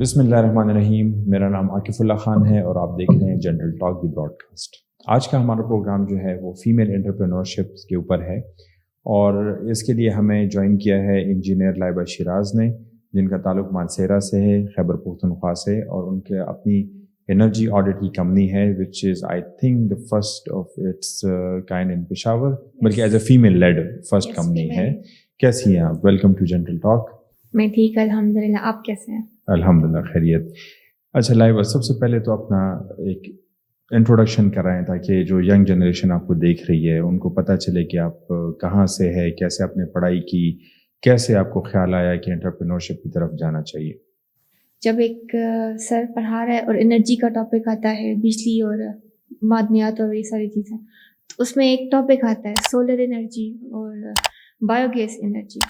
بسم اللہ الرحمن الرحیم. میرا نام عاقف اللہ خان ہے اور آپ دیکھ رہے ہیں general talk the broadcast. آج کا ہمارا پروگرام جو ہے وہ فیمیل انٹرپرینورشپ کے اوپر ہے اور اس کے لیے ہمیں جوائن کیا ہے انجینئر لائبہ شیراز نے، جن کا تعلق مانسیرا سے ہے، خیبر پختونخوا سے، اور ان کے اپنی انرجی آڈٹ کی کمپنی ہے which is I think the first of its kind in Peshawar, بلکہ as a female led first company ہے. کیسی ہیں آپ؟ Welcome to general talk. میں ٹھیک الحمد للہ، آپ کیسے ہیں؟ الحمد للہ خیریت. اچھا لائبہ، سب سے پہلے تو اپنا ایک انٹروڈکشن کرائیں تاکہ جو ینگ جنریشن آپ کو دیکھ رہی ہے ان کو پتہ چلے کہ آپ کہاں سے ہے، کیسے آپ نے پڑھائی کی، کیسے آپ کو خیال آیا کہ انٹرپرینورشپ کی طرف جانا چاہیے. جب ایک سر پڑھا رہا ہے اور انرجی کا ٹاپک آتا ہے، بجلی اور معدنیات اور یہ ساری چیزیں، تو اس میں ایک ٹاپک آتا ہے سولر انرجی اور بایو گیس انرجی.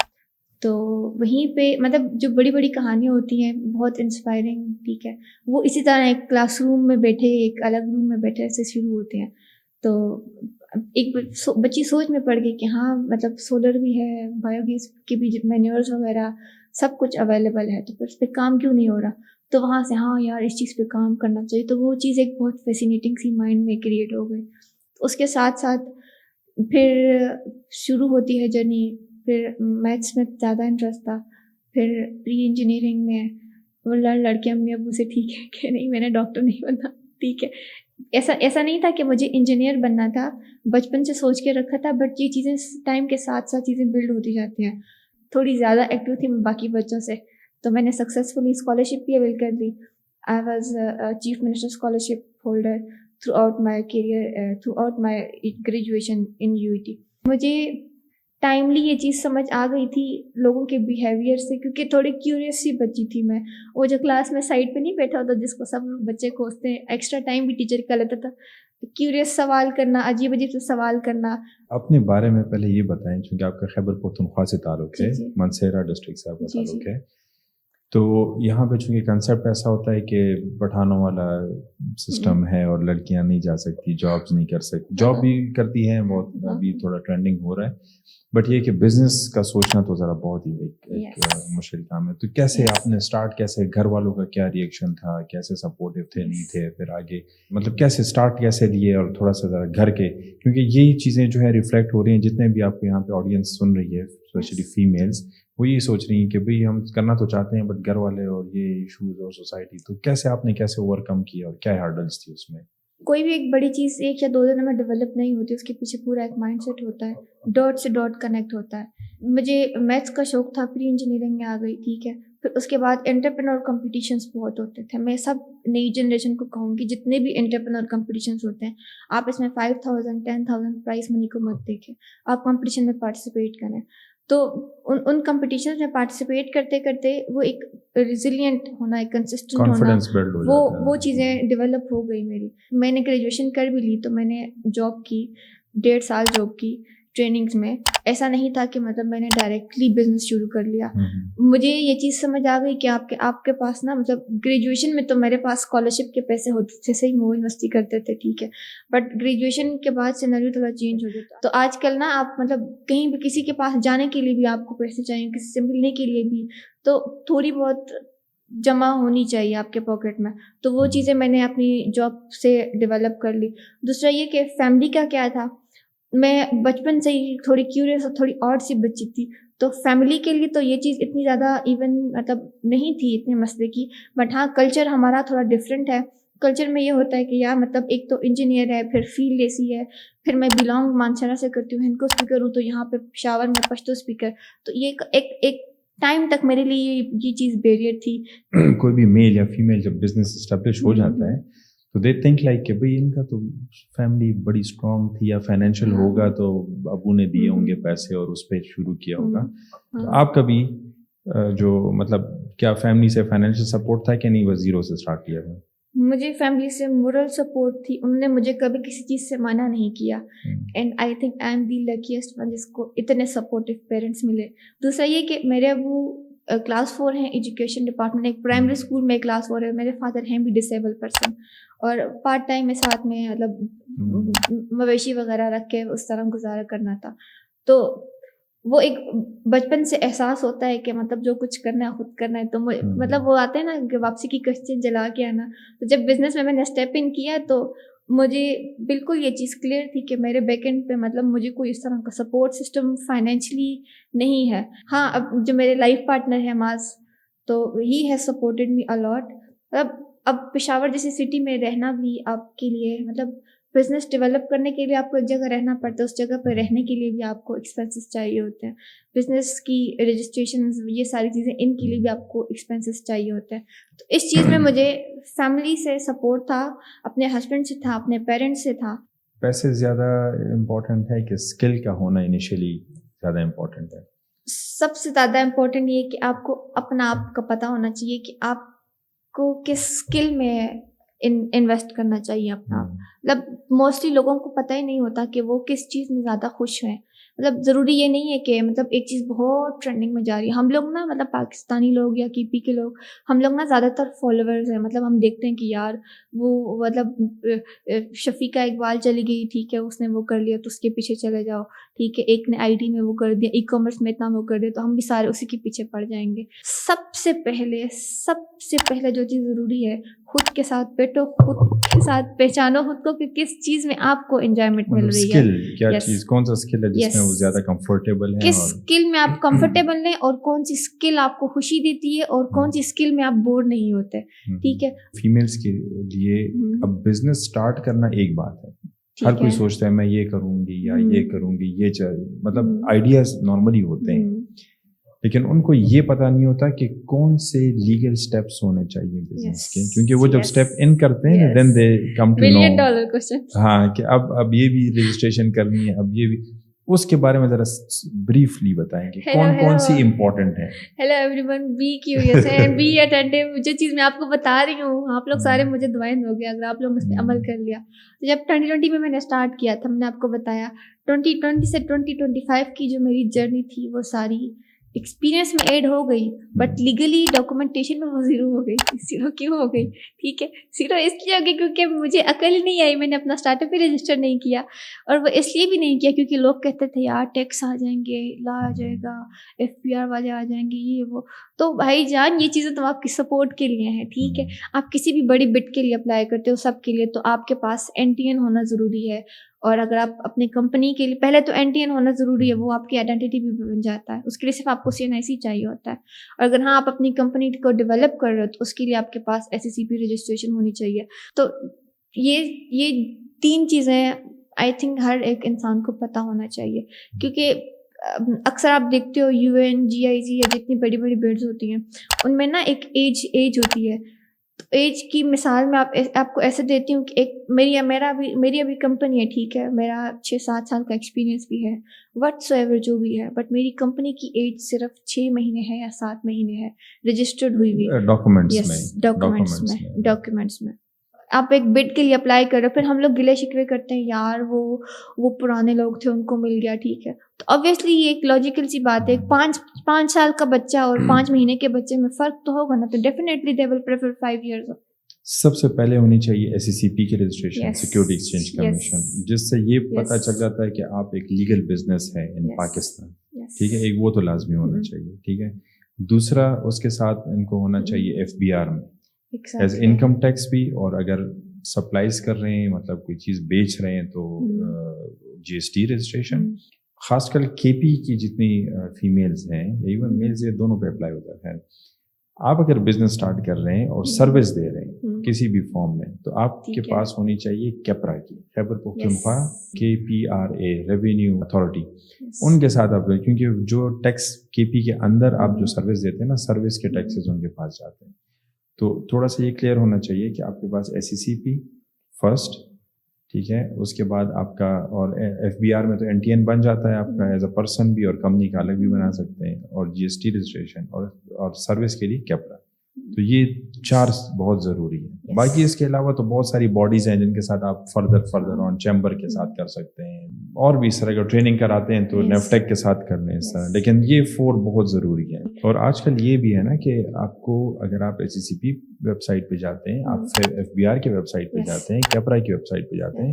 تو وہیں پہ مطلب جو بڑی بڑی کہانیاں ہوتی ہیں بہت انسپائرنگ، ٹھیک ہے، وہ اسی طرح ایک کلاس روم میں بیٹھے، ایک الگ روم میں بیٹھے سے شروع ہوتے ہیں. تو ایک بچی سوچ میں پڑ گئی کہ ہاں مطلب سولر بھی ہے، بایو گیس کے بھی مینیورز وغیرہ سب کچھ اویلیبل ہے، تو پھر اس پہ کام کیوں نہیں ہو رہا. تو وہاں سے ہاں یار اس چیز پہ کام کرنا چاہیے. تو وہ چیز ایک بہت فیسینیٹنگ سی مائنڈ میں کریٹ ہو گئی. اس کے ساتھ ساتھ پھر شروع ہوتی ہے جرنی. پھر میتھس میں زیادہ انٹرسٹ تھا، پھر پری انجینئرنگ میں وہ لڑکے امی ابو سے ٹھیک ہے کہ نہیں میں نے ڈاکٹر نہیں بننا، ٹھیک ہے. ایسا نہیں تھا کہ مجھے انجینئر بننا تھا، بچپن سے سوچ کے رکھا تھا، بٹ یہ چیزیں ٹائم کے ساتھ ساتھ چیزیں بلڈ ہوتی جاتی ہیں. تھوڑی زیادہ ایکٹیو تھی میں باقی بچوں سے، تو میں نے سکسیزفلی اسکالرشپ بھی اویل کر لی. I was chief minister scholarship holder throughout my career, throughout my graduation in UET. مجھے ٹائملی یہ چیز سمجھ آ گئی تھی لوگوں کے بیہیویئر سے، کیونکہ تھوڑی کیوریس سی بچی تھی میں. وہ جو کلاس میں سائڈ پہ نہیں بیٹھا ہوتا جس کو سب لوگ بچے کھوجتے ہیں، ایکسٹرا ٹائم بھی ٹیچر کا لیتا تھا. کیوریس سوال کرنا، عجیب عجیب سے سوال کرنا. اپنے بارے میں پہلے یہ بتائیں، چونکہ آپ کا خیبر پختونخوا سے تعلق ہے، مانسیرا ڈسٹرکٹ سے آپ کا تعلق ہے، تو یہاں پہ چونکہ کنسیپٹ ایسا ہوتا ہے کہ پٹھانوں والا سسٹم ہے اور لڑکیاں نہیں جا سکتی، جابز نہیں کر سکتی. جاب بھی کرتی ہیں بہت، ابھی تھوڑا ٹرینڈنگ ہو رہا ہے، بٹ یہ کہ بزنس کا سوچنا تو ذرا بہت ہی ایک مشکل کام ہے. تو کیسے آپ نے اسٹارٹ، کیسے گھر والوں کا کیا ریئیکشن تھا، کیسے سپورٹیو تھے نہیں تھے، پھر آگے مطلب کیسے اسٹارٹ کیسے لیے، اور تھوڑا سا ذرا گھر کے، کیونکہ یہی چیزیں جو ہے ریفلیکٹ ہو رہی ہیں جتنے بھی آپ کو یہاں پہ آڈینس سن رہی ہے، اسپیشلی فیمیلز، وہ یہ سوچ رہی ہیں کہ بھئی ہم کرنا تو چاہتے ہیں بٹ گھر والے اور یہ ایشوز اور سوسائٹی. تو کیسے آپ نے کیسے اوور کم کیا اور کیا ہارڈلس تھی اس میں؟ کوئی بھی ایک بڑی چیز 1 یا 2 دنوں میں ڈیولپ نہیں ہوتی، اس کے پیچھے پورا ایک مائنڈ سیٹ ہوتا ہے، ڈاٹ سے ڈاٹ کنیکٹ ہوتا ہے. مجھے میتھس کا شوق تھا، پری انجینئرنگ میں آ گئی، ٹھیک ہے. پھر اس کے بعد انٹرپرینور کمپٹیشنس بہت ہوتے تھے. میں سب نئی جنریشن کو کہوں گی جتنے بھی انٹرپرینور کمپٹیشنس ہوتے ہیں، آپ اس میں 5000 10,000 پرائز منی کو مت دیکھیں، آپ کمپٹیشن میں پارٹیسپیٹ کریں. تو ان کمپٹیشنز میں پارٹیسپیٹ کرتے کرتے وہ ایک ریزیلینٹ ہونا، ایک کنسسٹنٹ ہونا، وہ چیزیں ڈیولپ ہو گئی میری. میں نے گریجویشن کر بھی لی تو میں نے جاب کی، 1.5 سال جاب کی ٹریننگز میں. ایسا نہیں تھا کہ مطلب میں نے ڈائریکٹلی بزنس شروع کر لیا. مجھے یہ چیز سمجھ آ گئی کہ آپ کے پاس نا مطلب گریجویشن میں تو میرے پاس اسکالرشپ کے پیسے ہوتے تھے، صحیح وہ انویسٹ کرتے تھے، ٹھیک ہے، بٹ گریجویشن کے بعد سینیریو تھوڑا چینج ہو جاتا. تو آج کل نا آپ مطلب کہیں بھی کسی کے پاس جانے کے لیے بھی آپ کو پیسے چاہیے، کسی سے ملنے کے لیے بھی، تو تھوڑی بہت جمع ہونی چاہیے آپ کے پاکٹ میں. تو وہ چیزیں میں نے اپنی جاب سے ڈیولپ کر لی. دوسرا یہ کہ فیملی کا کیا تھا، میں بچپن سے ہی تھوڑی کیوریس اور تھوڑی آڈ سی بچی تھی، تو فیملی کے لیے تو یہ چیز اتنی زیادہ ایون مطلب نہیں تھی اتنے مسئلے کی. بٹ ہاں کلچر ہمارا تھوڑا ڈفرینٹ ہے. کلچر میں یہ ہوتا ہے کہ یار مطلب ایک تو انجینئر ہے، پھر فیلڈ ایسی ہے، پھر میں بلانگ مانسیرا سے کرتی ہوں، ہند کو اسپیکر ہوں، تو یہاں پہ پشاور میں پشتو اسپیکر. تو یہ ایک ٹائم تک میرے لیے یہ چیز بیریئر تھی. کوئی بھی میل یا فیمیل جب بزنس اسٹیبلش ہو جاتا ہے تو دے تھنک لائک کہ بھئی ان کا تو فیملی بڑی اسٹرانگ تھی یا فائنینشیل ہوگا تو ابو نے دیے ہوں گے پیسے اور اس پہ شروع کیا ہوگا. تو آپ کا بھی جو مطلب کیا فیملی سے فائنینشیل سپورٹ تھا کہ نہیں، بس زیرو سے اسٹارٹ کیا تھا؟ مجھے فیملی سے مورل سپورٹ تھی، انہوں نے مجھے کبھی کسی چیز سے منع نہیں کیا. And I think I am the لکیسٹ one جس کو اتنے سپورٹیو پیرنٹس ملے. دوسرا یہ کہ میرے ابو کلاس 4 ہیں ایجوکیشن ڈپارٹمنٹ، ایک پرائمری اسکول میں کلاس 4 ہے. میرے فادر ہیں بھی ڈسیبل پرسن، اور پارٹ ٹائم میں ساتھ میں مطلب مویشی وغیرہ رکھ کے اس طرح گزارا کرنا تھا. تو وہ ایک بچپن سے احساس ہوتا ہے کہ مطلب جو کچھ کرنا ہے خود کرنا ہے. تو مطلب وہ آتے ہیں نا کہ واپسی کی کشتیاں جلا کے آنا. تو جب بزنس میں نے اسٹیپ ان کیا تو مجھے بالکل یہ چیز کلیئر تھی کہ میرے بیک اینڈ پہ مطلب مجھے کوئی اس طرح کا سپورٹ سسٹم فائنینشلی نہیں ہے. ہاں اب جو میرے لائف پارٹنر ہے معاذ, تو he has supported me a lot. اب پشاور جیسی سٹی میں رہنا بھی آپ کے لیے مطلب بزنس ڈیولپ کرنے کے لیے آپ کو ایک جگہ رہنا پڑتا ہے, اس جگہ پہ رہنے کے لیے بھی آپ کو ایکسپینسز چاہیے ہوتے ہیں. بزنس کی رجسٹریشن یہ ساری چیزیں ان کے لیے بھی آپ کو ایکسپینسز چاہیے ہوتے ہیں. تو اس چیز میں مجھے فیملی سے سپورٹ تھا, اپنے ہسبینڈ سے تھا, اپنے پیرنٹس سے تھا. پیسے زیادہ امپورٹنٹ ہے کہ اسکل کا ہونا انیشیلی زیادہ امپورٹنٹ ہے؟ سب سے زیادہ امپورٹنٹ یہ کہ آپ کو اپنا آپ کا پتہ ہونا چاہیے کہ آپ کو کس اسکل میں انویسٹ کرنا چاہیے اپنا. مطلب موسٹلی لوگوں کو پتہ ہی نہیں ہوتا کہ وہ کس چیز میں زیادہ خوش ہیں. مطلب ضروری یہ نہیں ہے کہ مطلب ایک چیز بہت ٹرینڈنگ میں جا رہی ہے. ہم لوگ نا مطلب پاکستانی لوگ یا کی پی کے لوگ, ہم لوگ نا زیادہ تر فالوورز ہیں. مطلب ہم دیکھتے ہیں کہ یار وہ مطلب شفیقہ اقبال چلی گئی, ٹھیک ہے, اس نے وہ کر لیا تو اس کے پیچھے چلے جاؤ, ٹھیک ہے, ایک نے آئی ٹی میں وہ کر دیا, ای کامرس میں اتنا وہ کر دیا, تو ہم بھی سارے اسی کے پیچھے پڑ جائیں گے. سب سے پہلے جو چیز ضروری ہے, خود کے ساتھ بیٹھو, خود کے ساتھ پہچانو خود کو کہ کس چیز میں آپ کو انجوائمنٹ مل رہی ہے. اسکل کیا چیز, کون سا اسکل ہے جس میں وہ زیادہ کمفرٹیبل ہے, کس اسکل میں آپ کمفرٹیبل ہیں اور کون سی اسکل آپ کو خوشی دیتی ہے اور کون سی اسکل میں آپ بور نہیں ہوتے. ٹھیک ہے, فیمیلز کے لیے اب بزنس اسٹارٹ کرنا ایک بات ہے. ہر کوئی سوچتا ہے میں یہ کروں گی یا یہ کروں گی, یہ مطلب آئیڈیاز نارملی ہوتے ہیں, لیکن ان کو یہ پتہ نہیں ہوتا کہ کون سے لیگل سٹیپس ہونے چاہیے بزنس کے, کیونکہ وہ جب سٹیپ ان کرتے ہیں دین دے کم ٹو نو ہاں کہ اب یہ بھی رجسٹریشن کرنی ہے, اب یہ بھی. اس کے بارے میں ذرا بریفلی بتائیں کہ کون سی امپورٹنٹ ہے. Hello everyone, be curious and be attentive. جو چیز میں آپ کو بتا رہی ہوں آپ لوگ سارے مجھے دعائیں دو گے اگر آپ لوگ اس پہ عمل کر لیا. تو جب 2020 میں نے اسٹارٹ کیا تھا, ہم نے آپ کو بتایا 2020 سے 2025 کی جو میری جرنی تھی وہ ساری ایکسپیرینس میں ایڈ ہو گئی, بٹ لیگلی ڈاکومنٹیشن میں وہ زیرو ہو گئی. زیرو کیوں ہو گئی؟ ٹھیک ہے, زیرو اس لیے ہو گئی کیونکہ مجھے عقل ہی نہیں آئی, میں نے اپنا اسٹارٹ اپ ہی رجسٹر نہیں کیا. اور وہ اس لیے بھی نہیں کیا کیونکہ لوگ کہتے تھے یار ٹیکس آ جائیں گے, لا آ جائے گا, FBR والے آ جائیں گے, یہ وہ. تو بھائی جان یہ چیزیں تو آپ کی سپورٹ کے لیے ہیں. ٹھیک ہے, آپ کسی بھی بڑی بٹ کے لیے اپلائی کرتے ہو سب کے لیے, تو آپ کے پاس NTN ہونا ضروری ہے. اور اگر آپ اپنی کمپنی کے لیے پہلے تو NTN ہونا ضروری ہے, وہ آپ کی آئیڈینٹی بھی بن جاتا ہے. اس کے لیے صرف آپ کو CNIC چاہیے ہوتا ہے. اور اگر ہاں آپ اپنی کمپنی کو ڈیولپ کر رہے ہو تو اس کے لیے آپ کے پاس SCCP رجسٹریشن ہونی چاہیے. تو یہ 3 چیزیں آئی تھنک ہر ایک انسان کو پتہ ہونا چاہیے, کیونکہ اکثر آپ دیکھتے ہو UN GIZ یا جتنی بڑی بڑی بیڈز ہوتی ہیں ان میں نا ایک ایج ہوتی ہے. تو ایج کی مثال میں آپ کو ایسے دیتی ہوں کہ ایک میری ابھی کمپنی ہے, ٹھیک ہے, میرا 6-7 سال کا ایکسپیرینس بھی ہے وٹ سو ایور جو بھی ہے, بٹ میری کمپنی کی ایج صرف 6 مہینے ہے یا 7 مہینے ہے رجسٹرڈ ہوئی ہوئی ڈاکومنٹس میں. آپ ایک بڈ کے لیے اپلائی کر رہے ہو, پھر ہم لوگ گلے شکوے کرتے ہیں یار وہ پرانے لوگ تھے ان کو مل گیا. ٹھیک ہے, تو obviously یہ ایک لاجیکل سی بات ہے. 5 سال کا بچہ اور 5 مہینے کے بچے میں فرق تو ہوگا نا, تو definitely they will prefer 5 years. سب سے پہلے ہونی چاہیے SCCP کی رجسٹریشن, سیکورٹی ایکسچینج کمیشن, جس سے یہ پتہ چل جاتا ہے کہ آپ ایک لیگل بزنس ہے ان پاکستان. ٹھیک ہے, ایک وہ تو لازمی ہونا چاہیے. ٹھیک ہے, دوسرا اس کے ساتھ ان کو ہونا چاہیے FBR میں ایز انکم ٹیکس بھی, اور اگر سپلائز کر رہے ہیں مطلب کوئی چیز بیچ رہے ہیں تو GST رجسٹریشن. خاص کر KP کی جتنی فیمیلز ہیں, ایون میلز, یہ دونوں پہ اپلائی ہوتا ہے. آپ اگر بزنس اسٹارٹ کر رہے ہیں اور سروس دے رہے ہیں کسی بھی فارم میں, تو آپ کے پاس ہونی چاہیے کیپرا کی, Khyber Pakhtunkhwa KPRA revenue authority. ان کے ساتھ آپ, کیونکہ جو ٹیکس KP کے اندر آپ جو سروس دیتے ہیں نا, سروس کے ٹیکسز ان کے پاس جاتے ہیں. تو تھوڑا سا یہ کلیئر ہونا چاہیے کہ آپ کے پاس SCCP فرسٹ, ٹھیک ہے, اس کے بعد آپ کا, اور FBR میں تو NTN بن جاتا ہے آپ کا ایز اے پرسن بھی, اور کمپنی کا الگ بھی بنا سکتے ہیں, اور GST رجسٹریشن, اور سروس کے لیے کیپرا. تو یہ 4 بہت ضروری ہے. باقی اس کے علاوہ تو بہت ساری باڈیز ہیں جن کے ساتھ آپ فردر آن چیمبر کے ساتھ کر سکتے ہیں, اور بھی اس طرح کا ٹریننگ کراتے ہیں تو نیفٹیک کے ساتھ کر لیں اس طرح. لیکن یہ 4 بہت ضروری ہے. اور آج کل یہ بھی ہے نا کہ آپ کو اگر آپ SCCP ویب سائٹ پہ جاتے ہیں, آپ پھر FBR کے ویب سائٹ پہ جاتے ہیں, کیپرا کی ویب سائٹ پہ جاتے ہیں,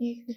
yes,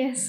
yes.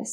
Yes.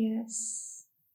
Yes.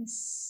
Yes.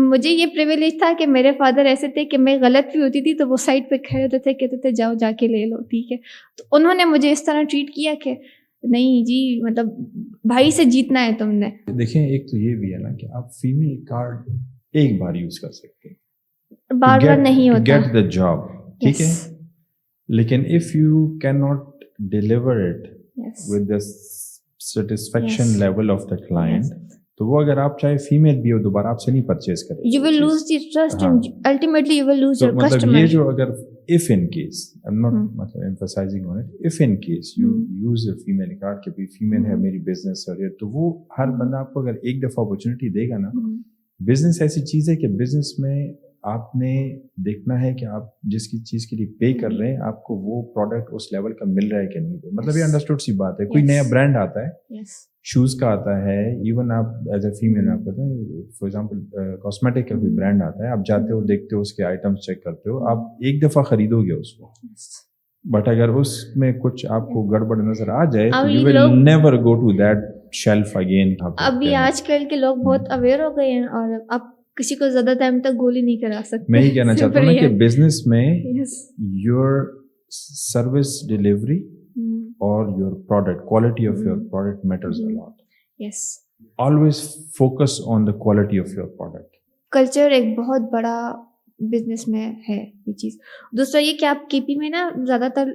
مجھے یہ پریویلیج تھا کہ میرے فادر ایسے تھے کہ میں غلط بھی ہوتی تھی تو وہ سائڈ پہ کھڑے ہوتے تھے, کہتے تھے جاؤ جا کے لے لو, ٹھیک ہے. تو انہوں نے مجھے اس طرح ٹریٹ کیا کہ نہیں جی مطلب بھائی سے جیتنا ہے تم نے. دیکھیں ایک تو یہ بھی ہے نا کہ آپ فیمیل کارڈ ایک بار یوز کر سکتے ہیں, بار بار نہیں ہوتا, گیٹ دا جاب, ٹھیک ہے. لیکن if you can not deliver it with the satisfaction level of the client, تو وہ اگر آپ چاہے فیمیل بھی ہو دوبارہ آپ سے نہیں پرچیز کرے, you will lose the trust and ultimately you will lose your customer. مطلب یہ جو اگر if in case I'm not مطلب emphasizing on it, if in case you use a female card کہ فیمیل ہے میری بزنس ہے, تو وہ ہر بندہ آپ کو اگر ایک دفعہ اپرچونٹی دے گا نا, بزنس ایسی چیز ہے کہ بزنس میں آپ نے دیکھنا ہے کہ آپ جس کی چیز کے لیے پے کر رہے ہیں آپ کو وہ پروڈکٹ اس لیول کا مل رہا ہے کہ نہیں. مطلب یہ انڈرسٹوڈ سی بات ہے. کوئی نیا برانڈ آتا ہے, شوز کا آتا ہے, ایون آپ ایز اے فیمیل آپ کہتے ہیں فار ایگزامپل کاسمیٹک کا کوئی برانڈ آتا ہے, آپ جاتے ہو دیکھتے ہو اس کے آئٹمس چیک کرتے ہو, آپ ایک دفعہ خریدو گے اس کو, بٹ اگر اس میں کچھ آپ کو گڑبڑ نظر آ جائے تو you will never go to that shelf again. ابھی آج کل کے لوگ بہت اویئر ہو گئے ہیں اور اب کسی کو زیادہ ٹائم تک گولی نہیں کرا سکتے. میں یہ کہنا چاہتا ہوں نا کہ بزنس میں یور سروس ڈیلیوری اور your product, quality of your product matters a lot. Yes. Always focus on the quality of your product. Culture ایک بہت بڑا بزنس میں ہے یہ چیز. دوسرا یہ کہ آپ کے پی میں نا زیادہ تر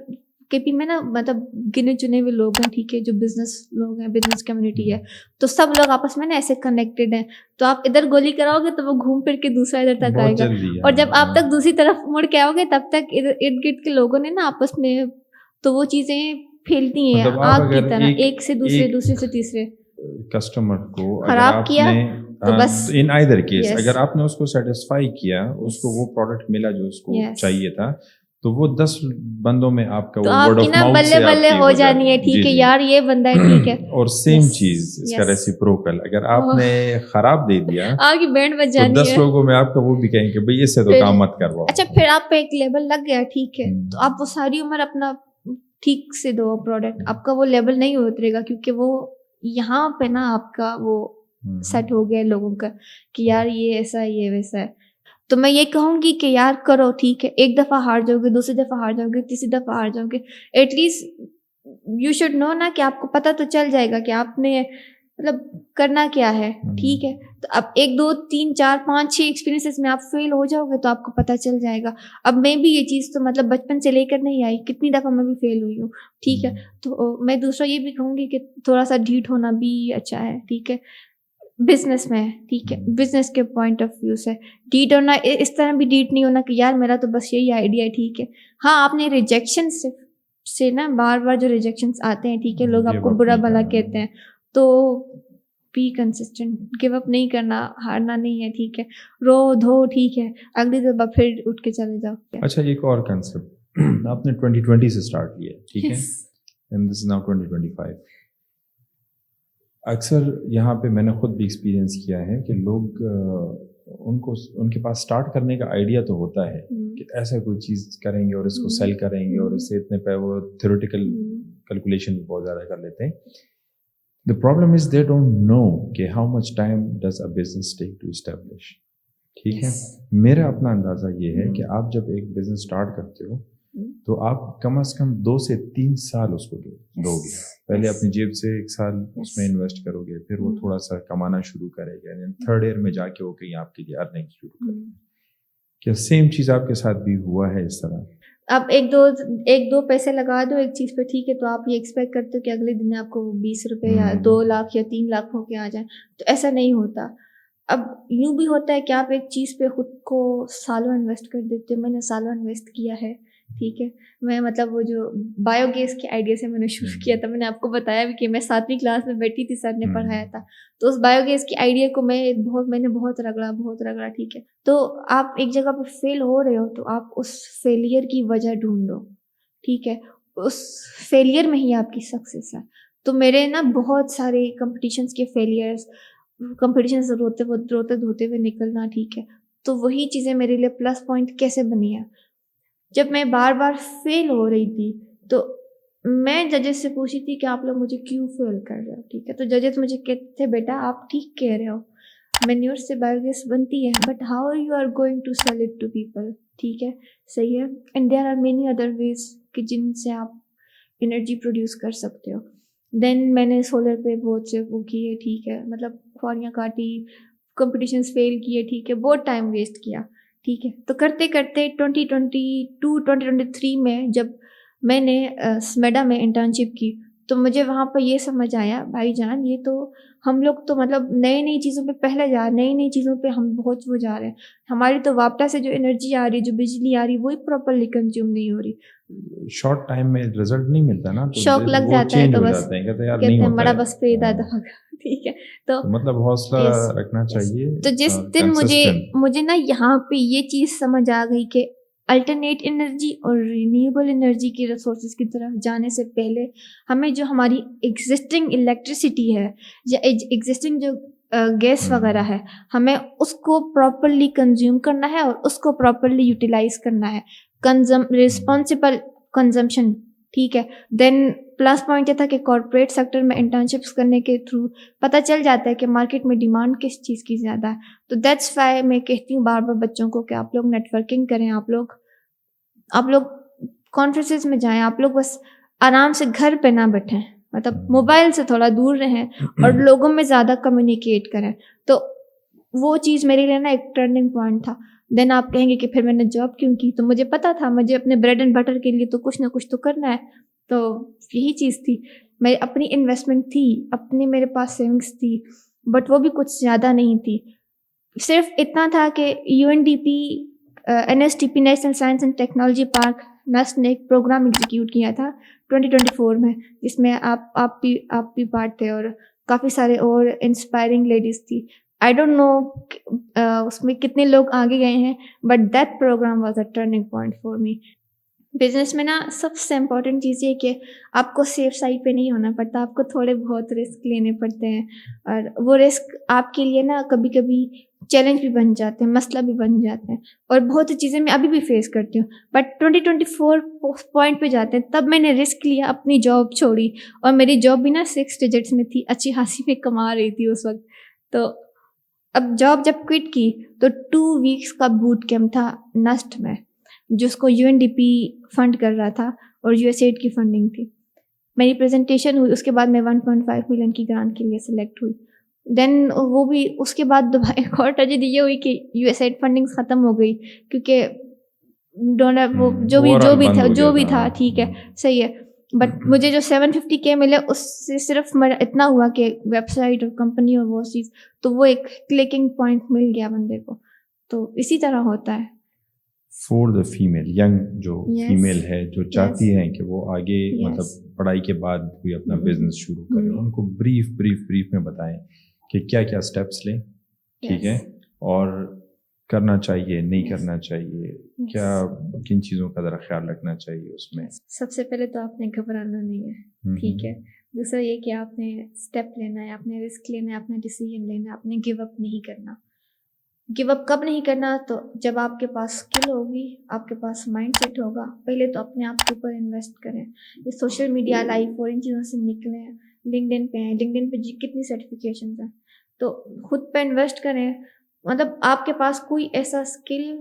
کے پی میں نا مطلب گنے چنے ہوئے لوگ ہیں, ٹھیک ہے, جو بزنس لوگ ہیں, بزنس کمیونٹی ہے, تو سب لوگ آپس میں نا ایسے کنیکٹڈ ہیں. تو آپ ادھر گولی کراؤ گے تو وہ گھوم پھر کے دوسرا ادھر تک آئے گا, اور جب آپ تک دوسری طرف مڑ کے آؤ گے تب تک ارد گرد کے لوگوں نے نا آپس میں تو وہ چیزیں پھیلتی ہیں آگ کی طرح, ایک سے دوسرے, دوسرے سے تیسرے. کسٹمر کو خراب کیا تو بس ان ایدر کیس اگر آپ نے اس کو سیٹسفائی کیا, اس کو وہ پروڈکٹ ملا جو اس کو چاہیے تھا, تو وہ 10 بندوں میں آپ کا وہ ورڈ آف ماؤتھ سے بلے ہو جانی ہے, ٹھیک ہے یار یہ بندہ ہے, ٹھیک ہے. اور سیم چیز اس کا ریسیپروکل, اگر آپ نے خراب دے دیا آگے بینڈ بج جانی ہے, 10 لوگوں میں آپ کا وہ بھی کہیں کہ بھئی اس سے تو کام مت کرواؤ. اچھا پھر آپ پہ ایک لیبل لگ گیا, ٹھیک ہے, تو آپ وہ ساری عمر اپنا ٹھیک سے دو پروڈکٹ, آپ کا وہ لیبل نہیں اترے گا, کیونکہ وہ یہاں پہ نا آپ کا وہ سیٹ ہو گیا لوگوں کا کہ یار یہ ایسا ہے یہ ویسا ہے. تو میں یہ کہوں گی کہ یار کرو, ٹھیک ہے, ایک دفعہ ہار جاؤ گے, دوسری دفعہ ہار جاؤ گے, تیسری دفعہ ہار جاؤ گے, at least you should know نا کہ آپ کو پتہ تو چل جائے گا کہ آپ نے مطلب کرنا کیا ہے, ٹھیک ہے. تو اب 1 2 3 4 5 6 ایکسپیرینسز میں آپ فیل ہو جاؤ گے تو آپ کو پتہ چل جائے گا. اب میں بھی یہ چیز تو مطلب بچپن سے لے کر نہیں آئی, کتنی دفعہ میں بھی فیل ہوئی ہوں, ٹھیک ہے. تو میں دوسرا یہ بھی کہوں گی کہ تھوڑا سا ڈھیٹ ہونا بھی اچھا ہے, ٹھیک ہے, بزنس میں, ٹھیک ہے, بزنس کے پوائنٹ آف ویو سے ڈیٹ ہونا, اس طرح بھی ڈیٹ نہیں ہونا کہ یار میرا تو بس یہی آئیڈیا ہے, ٹھیک ہے. ہاں آپ نے ریجیکشن سے نا بار بار جو ریجیکشنس آتے ہیں, ٹھیک ہے, لوگ آپ کو برا بھلا کہتے ہیں, تو بی کنسسٹنٹ, گیو اپ نہیں کرنا, ہارنا نہیں ہے, ٹھیک ہے, رو دھو, ٹھیک ہے, اگلی دفعہ پھر اٹھ کے چلے جاؤ. اچھا ایک اور کنسپٹ آپ نے 2020 سے اسٹارٹ کیا, ٹھیک ہے, اینڈ دس از ناؤ 2025. اکثر یہاں پہ میں نے خود بھی ایکسپیرینس کیا ہے کہ لوگ ان کے پاس اسٹارٹ کرنے کا آئیڈیا تو ہوتا ہے کہ ایسا کوئی چیز کریں گے اور اس کو سیل کریں گے اور اس سے اتنے پہ وہ تھیوریٹیکل کیلکولیشن بھی بہت زیادہ کر لیتے ہیں. The problem is they don't know کہ how much time does a business take to establish. ٹھیک ہے, میرا اپنا اندازہ یہ ہے کہ آپ جب ایک بزنس اسٹارٹ کرتے ہو تو آپ کم از کم 2 سے 3 سال اس کو دو گے. پہلے اپنی جیب سے 1 سال اس میں انویسٹ کرو گے, پھر وہ تھوڑا سا کمانا شروع کرے گا, اینڈ 3rd ایئر میں جا کے وہ کہیں آپ کے لیے ارننگ شروع کرے گا. کیا سیم چیز آپ کے ساتھ بھی ہوا ہے اس طرح؟ آپ ایک دو پیسے لگا دو ایک چیز پہ, ٹھیک ہے, تو آپ یہ ایکسپیکٹ کرتے ہو کہ اگلے دن آپ کو 20 روپے یا 2 لاکھ یا 3 لاکھ ہو کے آ جائیں, تو ایسا نہیں ہوتا. اب یوں بھی ہوتا ہے کہ آپ ایک چیز پہ خود کو سالوں انویسٹ کر دیتے ہو. میں نے سالوں انویسٹ کیا ہے, ٹھیک ہے. میں مطلب وہ جو بایو گیس کے آئیڈیا سے میں نے شروع کیا تھا, میں نے آپ کو بتایا بھی کہ میں 7ویں کلاس میں بیٹھی تھی, سر نے پڑھایا تھا, تو اس بایو گیس کے آئیڈیا کو میں نے بہت رگڑا, ٹھیک ہے. تو آپ ایک جگہ پہ فیل ہو رہے ہو تو آپ اس فیلئر کی وجہ ڈھونڈو, ٹھیک ہے, اس فیلئر میں ہی آپ کی سکسیس ہے. تو میرے نا بہت سارے کمپٹیشنس کے فیلئرس, کمپٹیشنس روتے ہوئے نکلنا, ٹھیک ہے, تو وہی چیزیں میرے لیے پلس پوائنٹ کیسے بنی ہے. جب میں بار بار فیل ہو رہی تھی تو میں ججز سے پوچھی تھی کہ آپ لوگ مجھے کیوں فیل کر رہے ہو, ٹھیک ہے. تو ججز مجھے کہتے تھے بیٹا آپ ٹھیک کہہ رہے ہو, مینیور سے بایو گیس بنتی ہے, but how you are going to sell it to people, ٹھیک ہے, صحیح ہے. And there are many other ways کہ جن سے آپ انرجی پروڈیوس کر سکتے ہو. دین میں نے سولر پہ بہت سے وہ کیے, ٹھیک ہے, مطلب خوریاں کاٹی, کمپٹیشنس فیل کیے, ٹھیک ہے, بہت ٹائم ویسٹ کیا, ٹھیک ہے. تو کرتے کرتے 2022-2023 میں جب میں نے سمیڈا میں انٹرنشپ کی تو مجھے وہاں پہ یہ سمجھ آیا بھائی جان, یہ تو ہم لوگ تو مطلب نئی چیزوں پہ پہلے جا رہے, نئی چیزوں پہ ہم بہت وہ جا رہے ہیں. ہماری تو واپٹا سے جو انرجی آ رہی ہے, جو بجلی آ رہی ہے, وہی پراپرلی کنزیوم نہیں ہو رہی. شارٹ ٹائم میں رزلٹ نہیں ملتا نا, تو شوق لگ وہ جاتا ہے, چینج تو ہو بس جاتے ہیں, کہتے ہیں یار کہتے نہیں ہیں ہوتا بڑا ہے. بس پیدا دھاگا, ٹھیک ہے. تو مطلب حوصلہ Yes, رکھنا yes. چاہیے. تو جس دن مجھے نا یہاں پہ یہ چیز سمجھ آ گئی کہ الٹرنیٹ انرجی اور رینیویبل انرجی کی ریسورسز کی طرف جانے سے پہلے ہمیں جو ہماری ایگزسٹنگ الیکٹریسٹی ہے یا ایگزسٹنگ جو گیس وغیرہ ہے, ہمیں اس کو پراپرلی کنزیوم کرنا ہے اور اس کو پراپرلی یوٹیلائز کرنا ہے, رسپانسبل کنزمپشن, ٹھیک ہے. دین پلس پوائنٹ یہ تھا کہ کارپوریٹ سیکٹر میں انٹرنشپس کرنے کے تھرو پتہ چل جاتا ہے کہ مارکیٹ میں ڈیمانڈ کس چیز کی زیادہ ہے. تو دیٹس وائی میں کہتی ہوں بار بار بچوں کو کہ آپ لوگ نیٹ ورکنگ کریں, آپ لوگ کانفرنسز میں جائیں, آپ لوگ بس آرام سے گھر پہ نہ بیٹھیں, مطلب موبائل سے تھوڑا دور رہیں اور لوگوں میں زیادہ کمیونیکیٹ کریں. تو وہ چیز میرے لیے نا ایک ٹرننگ پوائنٹ تھا. دین آپ کہیں گے کہ پھر میں نے جاب کیوں کی, تو مجھے پتا تھا مجھے اپنے بریڈ اینڈ بٹر کے لیے تو کچھ نہ کچھ تو کرنا ہے. تو یہی چیز تھی, میری اپنی انویسٹمنٹ تھی, اپنی میرے پاس سیونگس تھی, بٹ وہ بھی کچھ زیادہ نہیں تھی. صرف اتنا تھا کہ UNDP NSTP National Science and Technology Park NUST نے ایک پروگرام ایگزیکیوٹ کیا تھا 2024 میں, جس میں آپ بھی پارٹ تھے اور کافی سارے اور انسپائرنگ لیڈیز تھی. آئی ڈونٹ نو اس میں کتنے لوگ آگے گئے ہیں, but that program was a turning point for me. Business میں نا سب سے امپورٹنٹ چیز یہ کہ آپ کو سیف سائڈ پہ نہیں ہونا پڑتا, آپ کو تھوڑے بہت رسک لینے پڑتے ہیں, اور وہ رسک آپ کے لیے نا کبھی کبھی چیلنج بھی بن جاتے ہیں, مسئلہ بھی بن جاتے ہیں, اور بہت سی چیزیں میں ابھی بھی فیس کرتی ہوں. بٹ 2024 پوائنٹ پہ جاتے ہیں تب میں نے رسک لیا, اپنی جاب چھوڑی, اور میری جاب بھی نا 6 ڈیجٹس میں تھی, اچھی خاصی میں کما رہی تھی اس وقت. تو اب جاب جب کوئٹ کی تو 2 ویکس کا بوٹ کیمپ تھا نسٹ میں, جس کو UNDP فنڈ کر رہا تھا اور USAID کی فنڈنگ تھی. میری پریزنٹیشن ہوئی, اس کے بعد میں 1.5 ملین کی گرانٹ کے لیے سلیکٹ ہوئی. دین وہ بھی اس کے بعد دوبارہ ایک اور ٹریجڈی یہ ہوئی کہ USAID فنڈنگ ختم ہو گئی, کیونکہ ڈونر وہ جو بھی تھا ٹھیک ہے, صحیح ہے. بٹ مجھے جو 750K ملے اس سے صرف اتنا ہوا کہ ویب سائٹ اور کمپنی اور وہ چیز, تو وہ ایک کلکنگ پوائنٹ مل گیا بندے کو. تو اسی طرح ہوتا ہے. فور دا فیمیل ینگ جو فیمیل ہے جو چاہتی ہیں کہ وہ آگے مطلب پڑھائی کے بعد کوئی اپنا بزنس شروع کرے, ان کو بریف میں بتائیں کہ کیا اسٹیپس لیں, ٹھیک ہے, اور کرنا چاہیے نہیں کرنا چاہیے, کیا کن چیزوں کا ذرا خیال رکھنا چاہیے اس میں. سب سے پہلے تو آپ نے گھبرانا نہیں ہے, ٹھیک ہے. دوسرا یہ کہ آپ نے اسٹیپ لینا ہے, آپ نے رسک لینا ہے, آپ نے ڈیسیژن لینا ہے, آپ نے گیو اپ نہیں کرنا. گیو اپ کب نہیں کرنا, تو جب آپ کے پاس اسکل ہوگی, آپ کے پاس مائنڈ سیٹ ہوگا. پہلے تو اپنے آپ کے اوپر انویسٹ کریں, یہ سوشل میڈیا لائف اور ان چیزوں سے نکلیں. لنکڈن پہ ہیں, لنکڈن پہ کتنی سرٹیفکیشنز ہیں, تو خود پہ انویسٹ کریں. مطلب آپ کے پاس کوئی ایسا اسکل,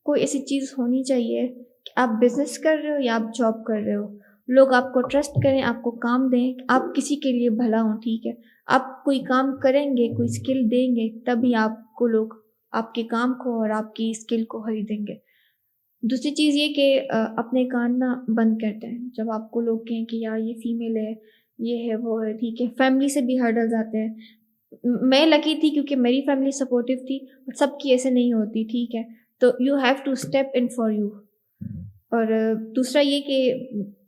کوئی ایسی چیز ہونی چاہیے کہ آپ بزنس کر رہے ہو یا آپ جاب کر رہے ہو, لوگ آپ کو ٹرسٹ کریں, آپ کو کام دیں, آپ کسی کے لیے بھلا ہوں, ٹھیک ہے. آپ کوئی کام کریں گے, کوئی اسکل دیں گے, تبھی آپ کو لوگ آپ کے کام کو اور آپ کی اسکل کو خریدیں گے. دوسری چیز یہ کہ اپنے کان نہ بند کرتے ہیں جب آپ کو لوگ کہیں کہ یار یہ فیمیل ہے, یہ ہے, وہ ہے, ٹھیک ہے. فیملی سے بھی ہرڈلز آتے ہیں. میں لکی تھی کیونکہ میری فیملی سپورٹیو تھی, بٹ سب کی ایسے نہیں ہوتی, ٹھیک ہے. تو you have to step in for you. اور دوسرا یہ کہ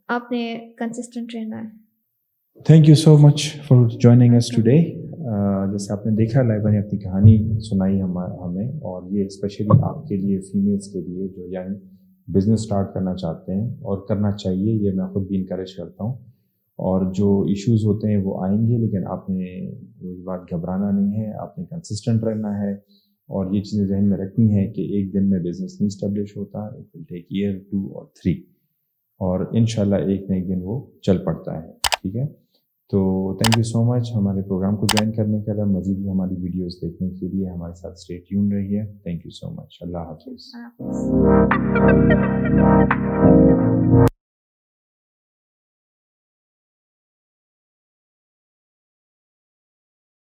آپ نے کنسسٹنٹ رہنا ہے. Thank you so much for joining us today. جیسے آپ نے دیکھا لائبہ نے اپنی کہانی سنائی ہمیں, اور یہ اسپیشلی آپ کے لیے, فیمیلس کے لیے جو ینگ بزنس اسٹارٹ کرنا چاہتے ہیں اور کرنا چاہیے, یہ میں خود بھی انکریج کرتا ہوں. اور جو ایشوز ہوتے ہیں وہ آئیں گے, لیکن آپ نے کوئی بات گھبرانا نہیں ہے, آپ نے کنسسٹنٹ رہنا ہے, اور یہ چیزیں ذہن میں رکھنی ہے کہ ایک دن میں بزنس نہیں اسٹیبلش ہوتا, اٹ ول ٹیک ایئر 2 اور 3, اور انشاءاللہ ایک نہ ایک دن وہ چل پڑتا ہے, ٹھیک ہے. تو تھینک یو سو مچ ہمارے پروگرام کو جوائن کرنے کے لیے، مزید ہماری ویڈیوز دیکھنے کے لیے ہمارے ساتھ اسٹے ٹیون رہیے. تھینک یو سو مچ. اللہ حافظ.